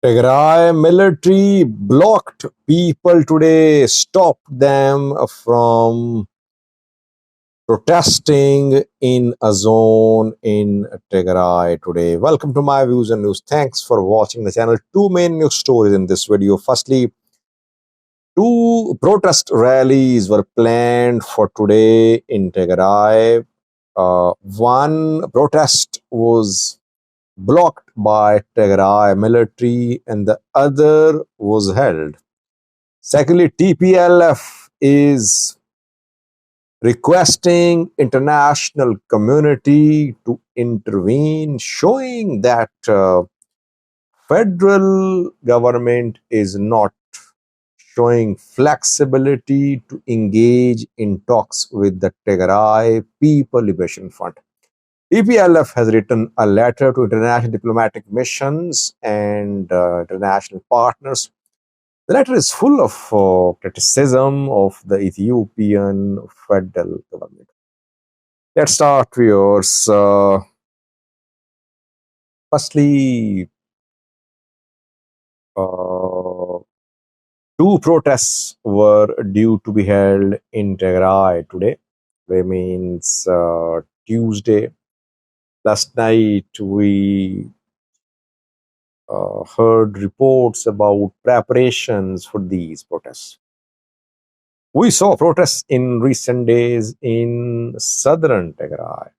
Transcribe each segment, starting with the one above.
Tigray military blocked people today, stopped them from protesting in a zone in Tigray today. Welcome to my views and news. Thanks for watching the channel. Two main news stories in this video. Firstly, two protest rallies were planned for today in Tigray. One protest was blocked by Tigray military and the other was held. Secondly, TPLF is requesting international community to intervene, showing that federal government is not showing flexibility to engage in talks with the Tigray People Liberation Front. TPLF has written a letter to international diplomatic missions and international partners. The letter is full of criticism of the Ethiopian federal government. Let's start, viewers. Firstly, uh, two protests were due to be held in Tigray today. That means Tuesday. Last night we heard reports about preparations for these protests. We saw protests in recent days in southern Tigray,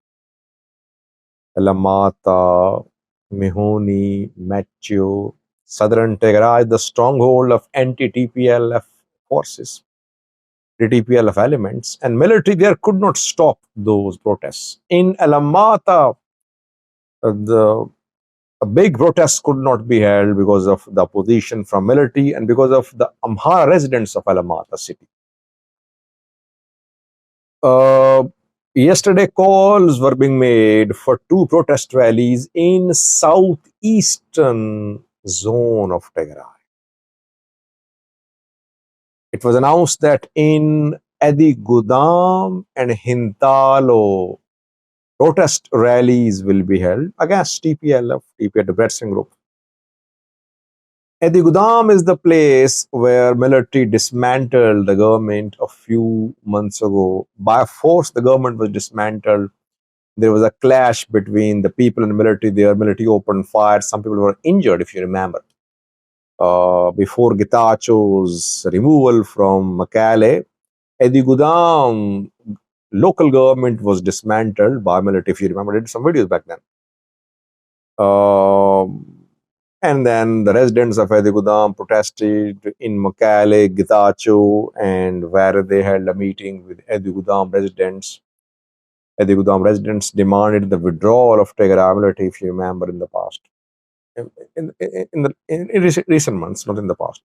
Lamata, Mihoni, Macho. Southern Tigray, the stronghold of anti-TPLF forces, the TPLF elements, and military there could not stop those protests. In Alamata, a big protest could not be held because of the opposition from military and because of the Amhara residents of Alamata city. Yesterday, calls were being made for two protest rallies in southeastern zone of Tigray. It was announced that in Adi Gudam and Hintalo, protest rallies will be held against TPLF, the Bretson Group. Adi Gudam is the place where military dismantled the government a few months ago. By force, the government was dismantled. There was a clash between the people and the military. Their military opened fire. Some people were injured, if you remember. Before Getacheo's removal from Makale, Adi Gudam local government was dismantled by military, if you remember. I did some videos back then. And then the residents of Adi Gudam protested in Makale, Getachew, and where they held a meeting with Adi Gudam residents. Adi Gudam residents demanded the withdrawal of Tigray military, if you remember, in the past. In recent months, not in the past.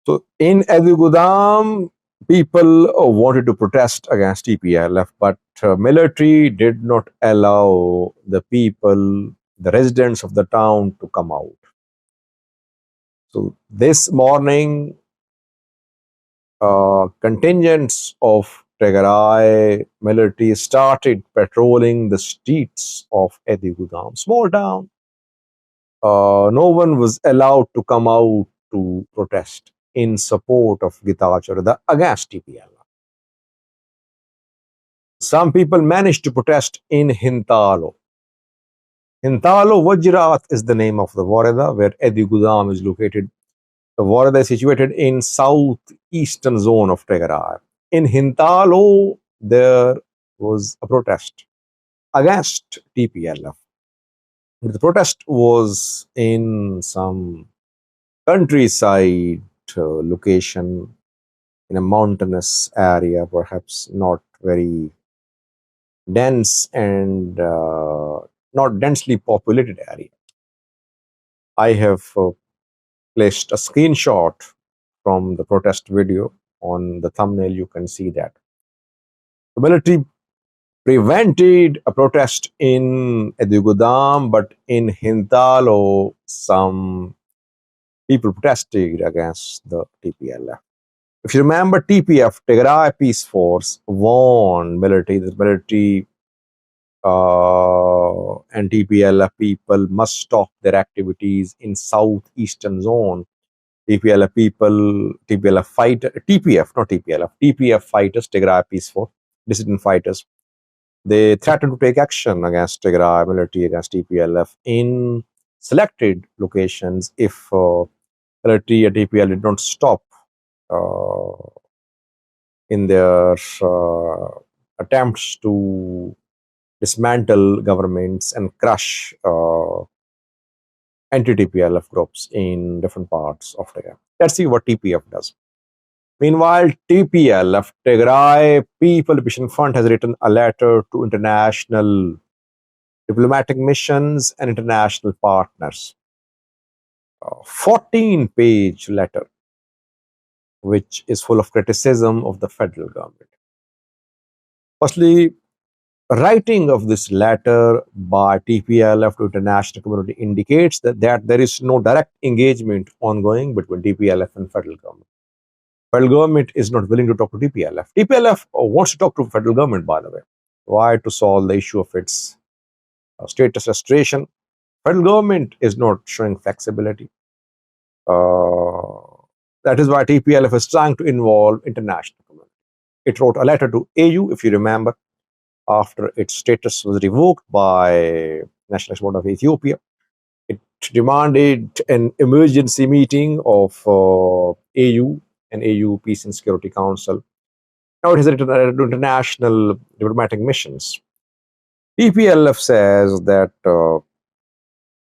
So in Adi Gudam, people wanted to protest against TPLF, but military did not allow the people, the residents of the town, to come out. So this morning, contingents of Tigray military started patrolling the streets of Adi Gudam, small town. No one was allowed to come out to protest in support of Getachew, against TPLF. Some people managed to protest in Hintalo. Hintalo Vajrat is the name of the Warada where Adi Gudam is located. The Warada is situated in southeastern zone of Tigray. In Hintalo, there was a protest against TPLF. The protest was in some countryside location in a mountainous area, perhaps not very dense and not densely populated area. I have placed a screenshot from the protest video on the thumbnail. You can see that the military prevented a protest in Adi Gudam, but in Hintalo, some people protested against the TPLF. If you remember, TPF, Tigray Peace Force, warned military. The military and TPLF people must stop their activities in southeastern zone. TPLF people, TPLF fighter, TPF, not TPLF, TPF fighters, Tigray peaceful dissident fighters. They threatened to take action against Tigray military, against TPLF in selected locations if military and TPLF did not stop uh, in their attempts to dismantle governments and crush anti-TPLF groups in different parts of Tigray. Let's see what TPF does. Meanwhile, TPLF, Tigray People Liberation Front, has written a letter to international diplomatic missions and international partners. 14-page letter, which is full of criticism of the federal government. Firstly, writing of this letter by TPLF to international community indicates that there is no direct engagement ongoing between TPLF and federal government. Federal government is not willing to talk to TPLF. TPLF wants to talk to federal government, by the way. Why? To solve the issue of its status restoration. Federal government is not showing flexibility. That is why TPLF is trying to involve international community. It wrote a letter to AU, if you remember, after its status was revoked by National Board of Ethiopia. It demanded an emergency meeting of AU and AU Peace and Security Council. Now it has written to international diplomatic missions. TPLF says that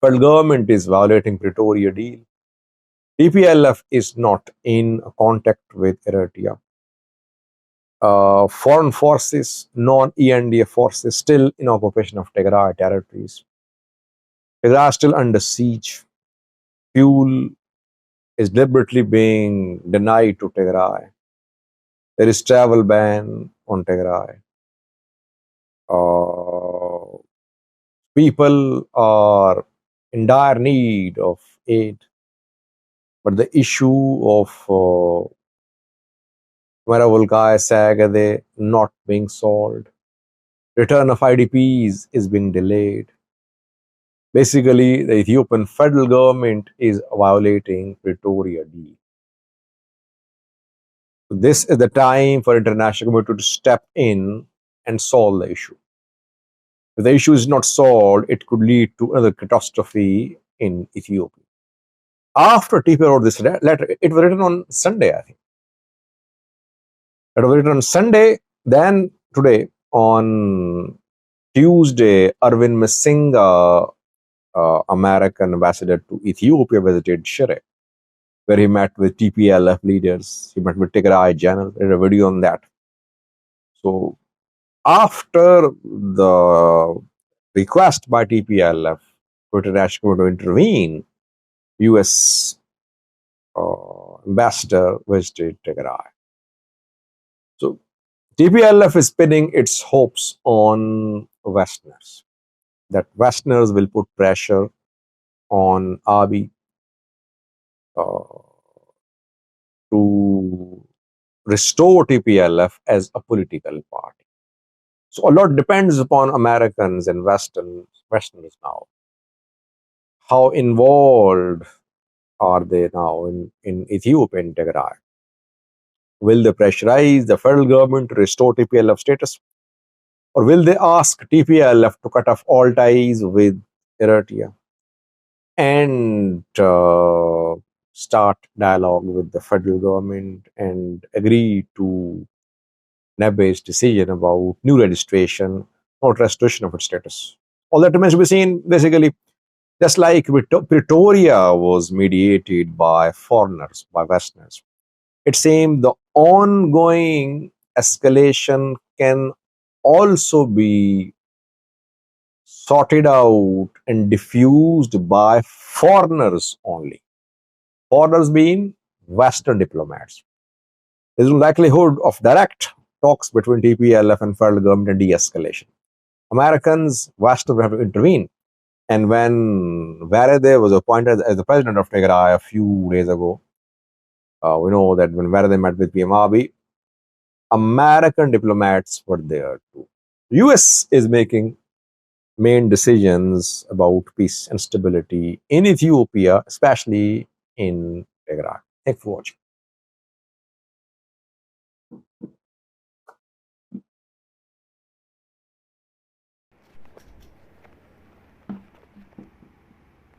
federal government is violating Pretoria deal. TPLF is not in contact with Eritrea. Foreign forces, non-ENDF forces, still in occupation of Tigray territories. Tigray is still under siege. Fuel is deliberately being denied to Tigray. There is travel ban on Tigray. People are in dire need of aid. But the issue of Maravulkai Sagade not being solved, return of IDPs is being delayed. Basically, the Ethiopian federal government is violating Pretoria deal. This is the time for international community to step in and solve the issue. If the issue is not solved, it could lead to another catastrophe in Ethiopia. After TP wrote this letter, it was written on Sunday, I think. It was written on Sunday, then today, on Tuesday, Arvind Masinga, American ambassador to Ethiopia, visited Shire, where he met with TPLF leaders. He met with Tigray general. There is a video on that. So, after the request by TPLF for international to intervene, U.S. ambassador visited Tigray. So, TPLF is pinning its hopes on Westerners, that Westerners will put pressure on Abiy to restore TPLF as a political party. So a lot depends upon Americans and Westerners now. How involved are they now in Ethiopia and Tigray? Will they pressurize the federal government to restore TPLF status? Or will they ask TPLF to cut off all ties with Eritrea and start dialogue with the federal government and agree to NABE's decision about new registration, not restoration of its status? All that remains to be seen. Basically, just like Pretoria was mediated by foreigners, by Westerners, it seems the ongoing escalation can also be sorted out and diffused by foreigners only. Foreigners being Western diplomats. There is no likelihood of direct talks between TPLF and federal government and de-escalation. Americans, Western will have to intervene. And when Varade was appointed as the president of Tigray a few days ago, we know that when Varade met with PM Abiy, American diplomats were there too. US is making main decisions about peace and stability in Ethiopia, especially in Tigray. Thanks for watching.